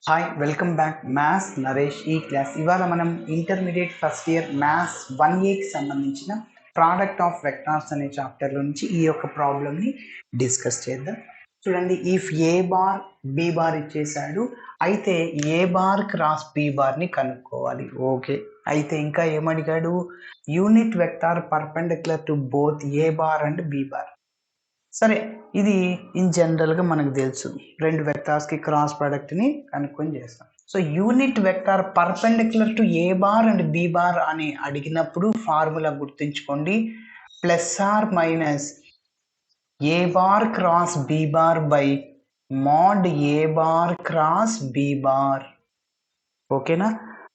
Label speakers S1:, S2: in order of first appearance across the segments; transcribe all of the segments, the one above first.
S1: Hi welcome back maths Naresh ఈ class. ఇవాళ మనం ఇంటర్మీడియట్ ఫస్ట్ ఇయర్ మ్యాథ్స్ 1Aకి సంబంధించిన ప్రోడక్ట్ ఆఫ్ వెక్టార్స్ అనే చాప్టర్ నుంచి ఈ యొక్క ప్రాబ్లమ్ని డిస్కస్ చేద్దాం. చూడండి, if A bar B bar ఇచ్చేసాడు, అయితే ఏ బార్ క్రాస్ బి బార్ని కనుక్కోవాలి. ఓకే, అయితే ఇంకా ఏమడిగాడు? Unit vector perpendicular to both A bar and B bar. సరే, ఇది ఇన్ జనరల్గా మనకు తెలుసు, రెండు వెక్టార్స్కి క్రాస్ ప్రోడక్ట్ని కనుక్కొని చేస్తాం. So unit vector perpendicular to A bar and B bar అని అడిగినప్పుడు ఫార్ములా గుర్తుంచుకోండి, plus or minus A bar cross B bar by mod A bar cross B bar. ఓకేనా?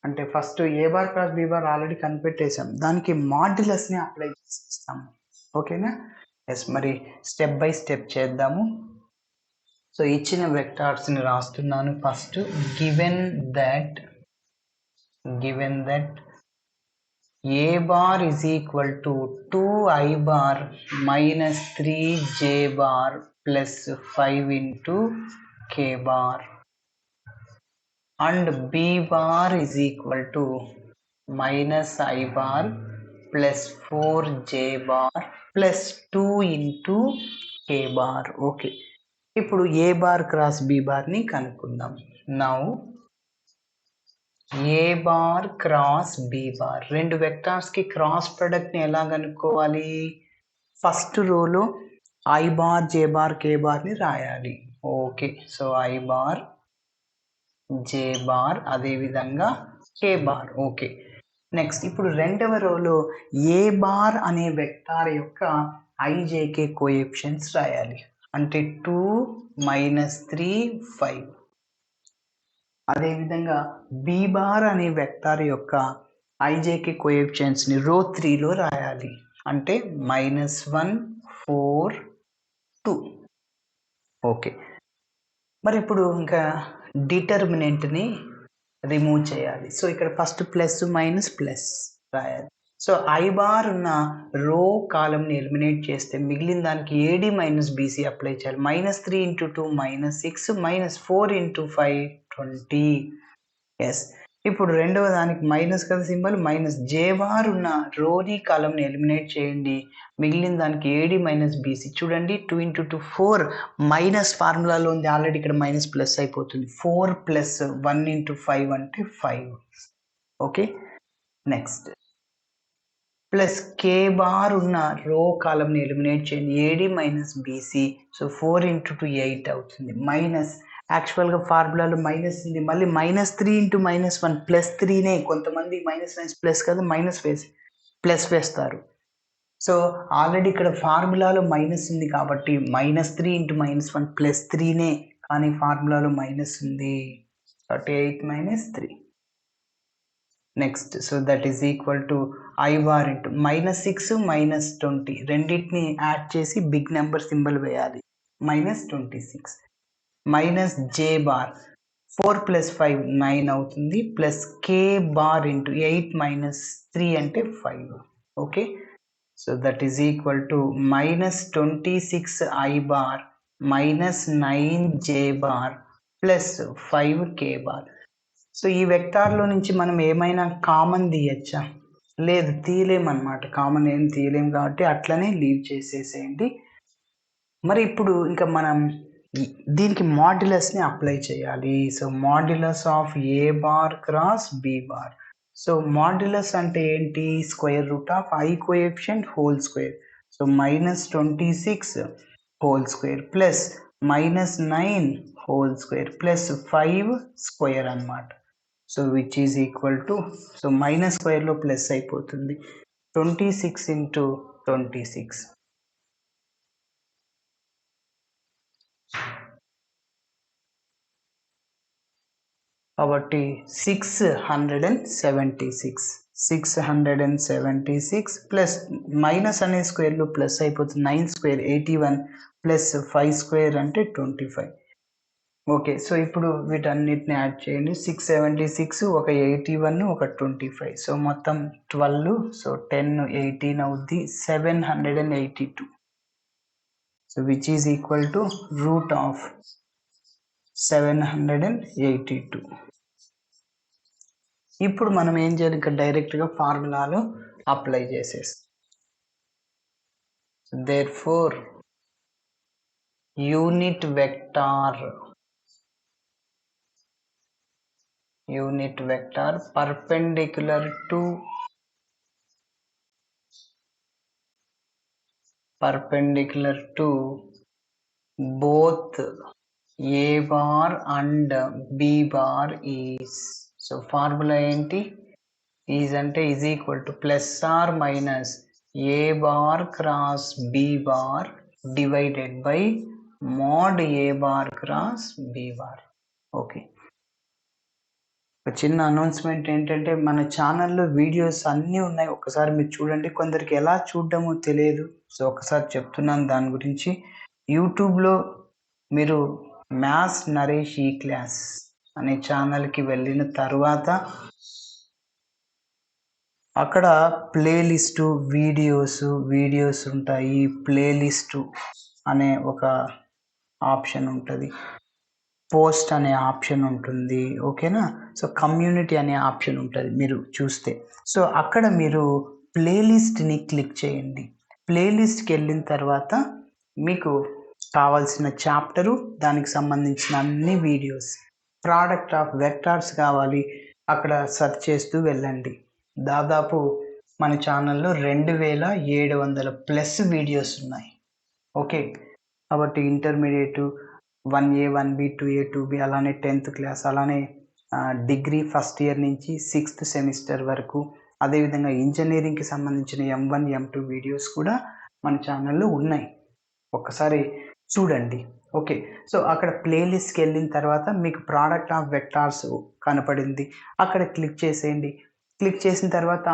S1: అంటే first A bar cross B bar already కనిపెట్టేసాం, దానికి మాడ్యులస్ని apply చేస్తాము. ఓకేనా? ఎస్, మరి స్టెప్ బై స్టెప్ చేద్దాము. సో ఇచ్చిన వెక్టార్స్ని రాస్తున్నాను. First given that A bar is equal to 2i bar minus 3j bar plus 5 into k bar and b bar is equal to minus i bar plus 4j bar plus 2 into k bar. Okay, ఇప్పుడు ఏ bar cross B బార్ని కనుక్కుందాం. Now ఏ bar cross B bar, రెండు వెక్టార్స్కి cross ప్రొడక్ట్ని ఎలా కనుక్కోవాలి? First రోలో I bar J bar కే బార్ని రాయాలి. Okay, so I bar J bar అదేవిధంగా కే bar. Okay, next ఇప్పుడు రెండవ రోలో ఏ బార్ అనే వెక్టార్ యొక్క ఐజేకే కోఎఫిషియెంట్స్ రాయాలి. అంటే 2 మైనస్ 3 5. అదేవిధంగా బి బార్ అనే వెక్టార్ యొక్క ఐజేకే కోఎఫిషియెంట్స్ని రో 3లో రాయాలి. అంటే -1 4 2. ఓకే, మరి ఇప్పుడు ఇంకా డిటర్మినెంట్ని రిమూవ్ చేయాలి. సో ఇక్కడ ఫస్ట్ ప్లస్ మైనస్ ప్లస్ రాయాలి. సో ఐ బార్ ఉన్న రో కాలంని ఎలిమినేట్ చేస్తే మిగిలిన దానికి ఏడి మైనస్ బీసీ అప్లై చేయాలి. -3 ఇంటూ 2 -6 -4 ఇంటూ 5 20. ఎస్, ఇప్పుడు రెండవ దానికి మైనస్ కదా సింబల్, మైనస్ జే బార్ ఉన్న రోని కాలంని ఎలిమినేట్ చేయండి, మిగిలిన దానికి ఏడి మైనస్ బీసీ. చూడండి, 2 ఇంటూ 2 4, మైనస్ ఫార్ములాలో ఉంది ఆల్రెడీ, ఇక్కడ మైనస్ ప్లస్ అయిపోతుంది. 4 ప్లస్ 1 ఇంటూ 5 అంటే 5. ఓకే, నెక్స్ట్ ప్లస్ కే బార్ ఉన్న రో కాలంని ఎలిమినేట్ చేయండి, AD minus BC. So 4 into 2 8 అవుతుంది. మైనస్ యాక్చువల్గా ఫార్ములాలో మైనస్ ఉంది, మళ్ళీ -3 ఇంటూ -1 ప్లస్ 3నే. కొంతమంది మైనస్ ప్లస్ కదా మైనస్ వేసి ప్లస్ వేస్తారు. సో ఆల్రెడీ ఇక్కడ ఫార్ములాలో మైనస్ ఉంది కాబట్టి -3 ఇంటూ -1 ప్లస్ 3నే, కానీ ఫార్ములాలో మైనస్ ఉంది కాబట్టి 8 minus 3. Next, so that is equal to I bar into -6 -20 రెండింటిని యాడ్ చేసి బిగ్ నెంబర్ సింబల్ వేయాలి, -26 మైనస్ జే బార్ 4 ప్లస్ 5 9 అవుతుంది, ప్లస్ కే బార్ ఇంటూ 8 మైనస్ 3 అంటే 5. Okay, so that is equal to -26 I bar -9 J bar plus 5 K bar. So ఈ వెక్టార్లో నుంచి మనం ఏమైనా common తీయచ్చా? లేదు, తీయలేమన్నమాట. కామన్ ఏం తీయలేం కాబట్టి అట్లనే లీవ్ చేసేసేయండి. మరి ఇప్పుడు ఇంకా మనం దీనికి మాడ్యులస్ని అప్లై చేయాలి. So modulus of A bar cross B bar. So modulus అంటే ఏంటి? Square root of I coefficient whole square. So -26 whole square plus -9 whole square plus 5 square అన్నమాట. So which is equal to, so minus స్క్వేర్లో plus అయిపోతుంది, 26 into 26. కాబట్టి 676 plus minus అనే స్క్వేర్లో plus అయిపోతుంది, 9 square 81 plus 5 square అంటే 25. Okay, so ఇప్పుడు వీటన్నిటిని add చేయండి. 676 ఒక 81 ఒక 25, సో మొత్తం 12. సో 10 18 అవుద్ది, 782. So which is equal to root of 782. ఇప్పుడు మనం ఏం చేయాలి, ఇక్కడ డైరెక్ట్గా ఫార్ములాలో అప్లై చేసేస్తాం. Therefore unit vector perpendicular to both A bar and B bar is, so formula ఏంటి, is అంటే is equal to plus or minus A bar cross B bar divided by mod A bar cross B bar. Okay, ఒక చిన్న announcement ఏంటంటే మన ఛానల్లో videos అన్నీ ఉన్నాయి, ఒకసారి మీరు చూడండి. కొందరికి ఎలా చూడడమో తెలియదు, సో ఒకసారి చెప్తున్నాను దాని గురించి. యూట్యూబ్లో మీరు మ్యాథ్స్ నరేష్ ఈ క్లాస్ అనే ఛానల్కి వెళ్ళిన తర్వాత అక్కడ ప్లేలిస్టు వీడియోస్ ఉంటాయి. ప్లేలిస్టు అనే ఒక ఆప్షన్ ఉంటుంది, పోస్ట్ అనే ఆప్షన్ ఉంటుంది, ఓకేనా. సో కమ్యూనిటీ అనే ఆప్షన్ ఉంటుంది మీరు చూస్తే. సో అక్కడ మీరు ప్లేలిస్ట్ని క్లిక్ చేయండి. ప్లేలిస్ట్కి వెళ్ళిన తర్వాత మీకు కావాల్సిన చాప్టరు, దానికి సంబంధించిన అన్ని వీడియోస్, ప్రోడక్ట్ ఆఫ్ వెక్టార్స్ కావాలి, అక్కడ సెర్చ్ చేస్తూ వెళ్ళండి. దాదాపు మన ఛానల్లో 2700+ వీడియోస్ ఉన్నాయి. ఓకే, కాబట్టి intermediate 1A 1B 2A 2B అలానే 10th క్లాస్, అలానే డిగ్రీ ఫస్ట్ ఇయర్ నుంచి 6th సెమిస్టర్ వరకు, అదేవిధంగా ఇంజనీరింగ్కి సంబంధించిన M1 M2 వీడియోస్ కూడా మన ఛానల్లో ఉన్నాయి, ఒక్కసారి చూడండి. ఓకే, సో అక్కడ ప్లేలిస్ట్కి వెళ్ళిన తర్వాత మీకు ప్రోడక్ట్ ఆఫ్ వెక్టార్స్ కనపడింది, అక్కడ క్లిక్ చేసేయండి. క్లిక్ చేసిన తర్వాత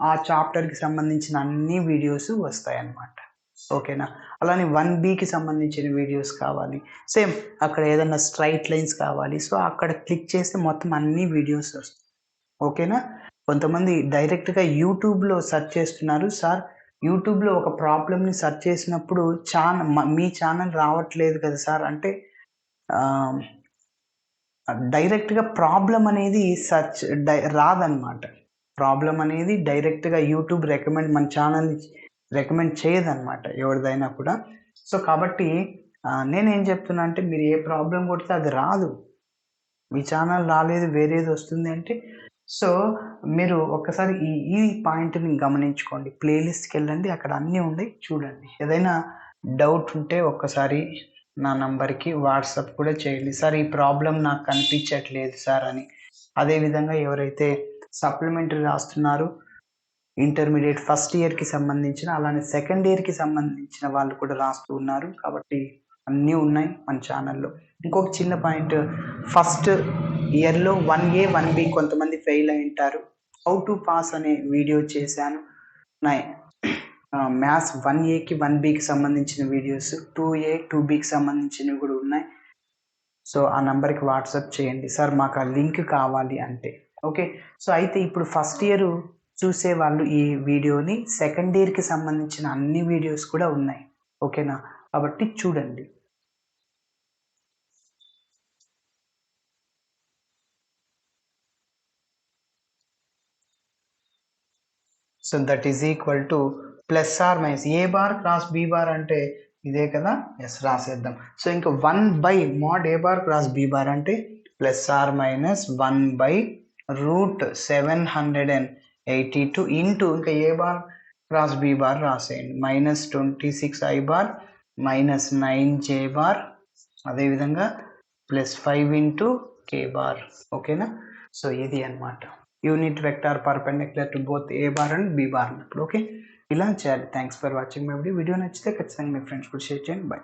S1: ఆ చాప్టర్కి సంబంధించిన అన్ని వీడియోస్ వస్తాయి అన్నమాట, ఓకేనా. అలానే 1Bకి సంబంధించిన వీడియోస్ కావాలి, సేమ్ అక్కడ ఏదైనా స్ట్రైట్ లైన్స్ కావాలి, సో అక్కడ క్లిక్ చేస్తే మొత్తం అన్ని వీడియోస్ వస్తాయి, ఓకేనా. కొంతమంది డైరెక్ట్గా యూట్యూబ్లో సెర్చ్ చేస్తున్నారు, సార్ యూట్యూబ్లో ఒక ప్రాబ్లమ్ని సెర్చ్ చేసినప్పుడు మీ ఛానల్ రావట్లేదు కదా సార్ అంటే, డైరెక్ట్గా ప్రాబ్లం అనేది రాదనమాట. ప్రాబ్లం అనేది డైరెక్ట్గా యూట్యూబ్ మన ఛానల్ని రికమెండ్ చేయదన్నమాట ఎవరిదైనా కూడా. సో కాబట్టి నేనేం చెప్తున్నా అంటే, మీరు ఏ ప్రాబ్లం కొడితే అది రాదు, మీ ఛానల్ రాలేదు వేరేది వస్తుంది అంటే, సో మీరు ఒక్కసారి ఈ పాయింట్ని గమనించుకోండి. ప్లేలిస్ట్కి వెళ్ళండి, అక్కడ అన్నీ ఉన్నాయి, చూడండి. ఏదైనా డౌట్ ఉంటే ఒక్కసారి నా నంబర్కి వాట్సాప్ కూడా చేయండి, సార్ ఈ ప్రాబ్లం నాకు కనిపించట్లేదు సార్ అని. అదేవిధంగా ఎవరైతే సప్లిమెంటరీ రాస్తున్నారు, ఇంటర్మీడియట్ ఫస్ట్ ఇయర్కి సంబంధించిన, అలానే సెకండ్ ఇయర్కి సంబంధించిన వాళ్ళు కూడా రాస్తూ ఉన్నారు, కాబట్టి అన్నీ ఉన్నాయి మన ఛానల్లో. ఇంకొక చిన్న పాయింట్, ఫస్ట్ ఇయర్లో 1A 1B కొంతమంది ఫెయిల్ అయి ఉంటారు, హౌ టు పాస్ అనే వీడియో చేశాను. మ్యాథ్స్ 1Aకి 1Bకి సంబంధించిన వీడియోస్, 2A 2Bకి సంబంధించినవి కూడా ఉన్నాయి. సో ఆ నంబర్కి వాట్సాప్ చేయండి, సార్ మాకు ఆ లింక్ కావాలి అంటే. ఓకే, సో అయితే ఇప్పుడు ఫస్ట్ ఇయర్ చూసే వాళ్ళు ఈ వీడియోని, సెకండ్ ఇయర్కి సంబంధించిన అన్ని వీడియోస్ కూడా ఉన్నాయి, ఓకేనా. కాబట్టి చూడండి. So that is equal to plus or minus A bar cross B bar అంటే ఇదే కదా, ఎస్ రాసేద్దాం. సో ఇంకా 1 mod A bar cross B bar అంటే ప్లస్ ఆర్ మైనస్ 1/√782 ఇంటూ ఇంకా A bar cross B bar రాసేయండి, -26 I bar minus 9J bar, అదేవిధంగా +5 ఇంటూ K బార్, ఓకేనా. సో ఇది అన్నమాట unit vector perpendicular to both A bar and B bar అన్నప్పుడు. Okay, ఇలా చేయాలి. Thanks for watching my video. Video నచ్చితే ఖచ్చితంగా మీ ఫ్రెండ్స్ కూడా షేర్ చేయండి. బాయ్.